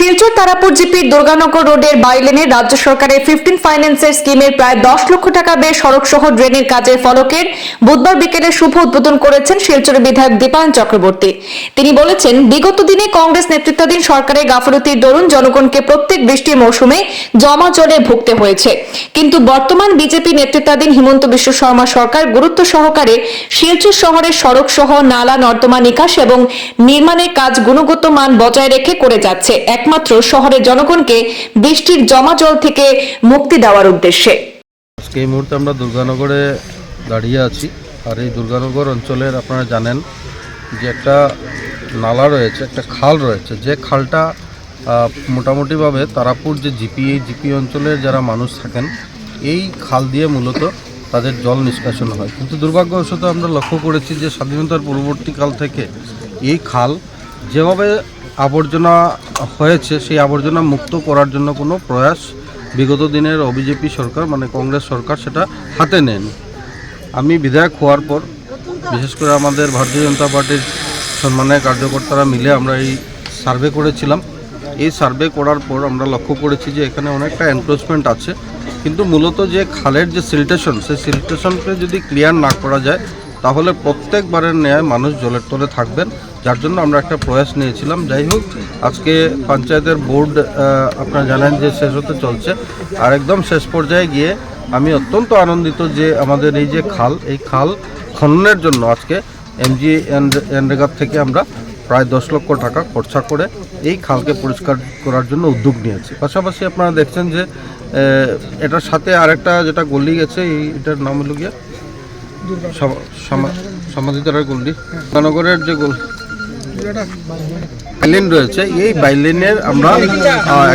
শিলচর তারাপুর জিপির দুর্গানগর রোডের বাইলেনে রাজ্য সরকারের 15 ফাইন্যান্সের স্কিমের প্রায় 10 লক্ষ টাকা ব্যয়ে সড়ক সহ ড্রেনের কাজের ফলকের বুধবার বিকেলে শুভ উদ্বোধন করেছেন শিলচরের বিধায়ক দীপায়ন চক্রবর্তী। তিনি বলেছেন, বিগত দিনে কংগ্রেস নেতৃত্বাধীন সরকারের গাফলতির দরুন জনগণকে প্রত্যেক বৃষ্টির মৌসুমে জমা জলে ভুগতে হয়েছে, কিন্তু বর্তমান বিজেপি নেতৃত্বাধীন হিমন্ত বিশ্ব শর্মা সরকার গুরুত্ব সহকারে শিলচর শহরের সড়ক সহ নালা নর্দমা নিকাশ এবং নির্মাণের কাজ গুণগত মান বজায় রেখে করে যাচ্ছে, একমাত্র শহরের জনগণকে বৃষ্টির জমা জল থেকে মুক্তি দেওয়ার উদ্দেশ্যে। আজকে এই মুহূর্তে আমরা দুর্গানগরে দাঁড়িয়ে আছি। আর এই দুর্গানগর অঞ্চলের আপনারা জানেন যে একটা নালা রয়েছে, একটা খাল রয়েছে, যে খালটা মোটামুটিভাবে তারাপুর যে জিপি অঞ্চলের যারা মানুষ থাকেন এই খাল দিয়ে মূলত তাদের জল নিষ্কাশন হয়। কিন্তু দুর্ভাগ্যবশত আমরা লক্ষ্য করেছি যে স্বাধীনতার পরবর্তীকাল থেকে এই খাল যেভাবে আবর্জনা হয়েছে সেই আবর্জনা মুক্ত করার জন্য কোনো প্রয়াস বিগত দিনের বিজেপি সরকার মানে কংগ্রেস সরকার সেটা হাতে নেয়নি। আমি বিধায়ক হওয়ার পর বিশেষ করে আমাদের ভারতীয় জনতা পার্টির সম্মানীয় কার্যকর্তারা মিলে আমরা এই সার্ভে করেছিলাম। এই সার্ভে করার পর আমরা লক্ষ্য করেছি যে এখানে অনেকটা এনক্রোচমেন্ট আছে, কিন্তু মূলত যে খালের যে সিলটেশন সেই সিলটেশনকে যদি ক্লিয়ার না করা যায় তাহলে প্রত্যেকবারের ন্যায় মানুষ জলের তলে থাকবেন, যার জন্য আমরা একটা প্রয়াস নিয়েছিলাম। যাই হোক, আজকে পঞ্চায়েতের বোর্ড আপনারা জানেন যে শেষ হতে চলছে, আর একদম শেষ পর্যায়ে গিয়ে আমি অত্যন্ত আনন্দিত যে আমাদের এই যে খাল, এই খাল খননের জন্য আজকে এনরেগা থেকে আমরা প্রায় 10 লক্ষ টাকা খরচা করে এই খালকে পরিষ্কার করার জন্য উদ্যোগ নিয়েছি। পাশাপাশি আপনারা দেখছেন যে এটার সাথে আরেকটা যেটা গলি গেছে, এটার নাম হলো গিয়ে সমাধিতারার গল্লি, নগরের যে বাইলেন রয়েছে, এই বাইলেনের আমরা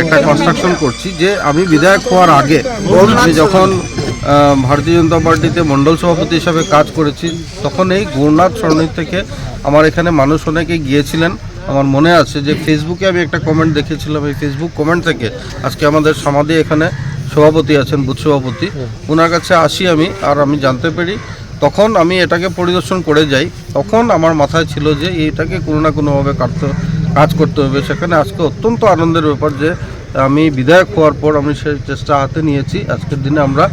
একটা কনস্ট্রাকশন করছি। যে আমি বিধায়ক হওয়ার আগে যখন ভারতীয় জনতা পার্টিতে মণ্ডল সভাপতি হিসাবে কাজ করেছি তখন এই গৌরনাথ সরণি থেকে আমার এখানে মানুষ অনেকে গিয়েছিলেন। আমার মনে আছে যে ফেসবুকে আমি একটা কমেন্ট দেখেছিলাম, এই ফেসবুক কমেন্ট থেকে আজকে আমাদের সমাধি এখানে সভাপতি আছেন, বুথ সভাপতি, ওনার কাছে আসি আমি, আর আমি জানতে পারি তখন আমি এটাকে পরিদর্শন করে যাই। তখন আমার মাথায় ছিল যে এইটাকে কোনো না কোনোভাবে কাজ করতে হবে। সেখানে আজকে অত্যন্ত আনন্দের ব্যাপার যে আমি বিধায়ক হওয়ার পর আমি সেই চেষ্টা হাতে নিয়েছি। আজকের দিনে আমরা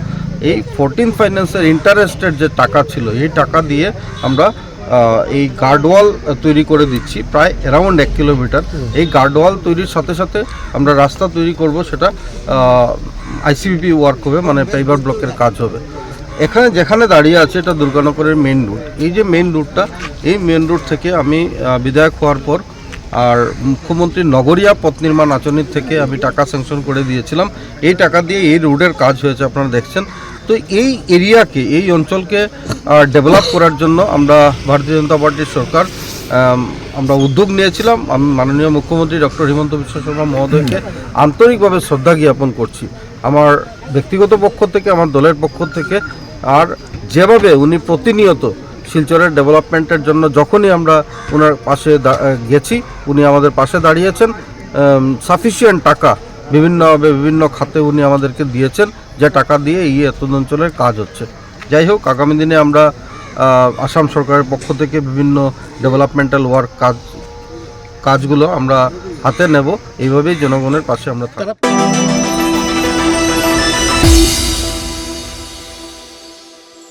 এই 14 ফাইন্যান্সের ইন্টারেস্টের যে টাকা ছিল এই টাকা দিয়ে আমরা এই গার্ডওয়াল তৈরি করে দিচ্ছি প্রায় অ্যারাউন্ড 1 কিলোমিটার। এই গার্ডওয়াল তৈরির সাথে সাথে আমরা রাস্তা তৈরি করব, সেটা আইসিবিপি ওয়ার্ক হবে, মানে পেভার ব্লকের কাজ হবে। এখানে যেখানে দাঁড়িয়ে আছে এটা দুর্গানগরের মেইন রুট। এই যে মেইন রুটটা, এই মেইন রুট থেকে আমি বিধায়ক হওয়ার পর আর মুখ্যমন্ত্রী নগরিয়া পথ নির্মাণ আঁচনির থেকে আমি টাকা স্যাংশন করে দিয়েছিলাম। এই টাকা দিয়ে এই রোডের কাজ হয়েছে, আপনারা দেখছেন। তো এই এরিয়াকে, এই অঞ্চলকে ডেভেলপ করার জন্য আমরা ভারতীয় জনতা পার্টির সরকার আমরা উদ্যোগ নিয়েছিলাম। আমি মাননীয় মুখ্যমন্ত্রী ডক্টর হিমন্ত বিশ্ব শর্মা মহোদয়কে আন্তরিকভাবে শ্রদ্ধা জ্ঞাপন করছি আমার ব্যক্তিগত পক্ষ থেকে, আমার দলের পক্ষ থেকে। আর যেভাবে উনি প্রতিনিয়ত শিলচরের ডেভেলপমেন্টের জন্য যখনই আমরা ওনার পাশে গেছি উনি আমাদের পাশে দাঁড়িয়েছেন। সাফিসিয়েন্ট টাকা বিভিন্ন খাতে উনি আমাদেরকে দিয়েছেন, যে টাকা দিয়ে এই এত অঞ্চলের কাজ হচ্ছে। যাই হোক, আগামী দিনে আমরা আসাম সরকারের পক্ষ থেকে বিভিন্ন ডেভেলপমেন্টাল ওয়ার্ক কাজগুলো আমরা হাতে নেব। এইভাবেই জনগণের পাশে আমরা থাকব।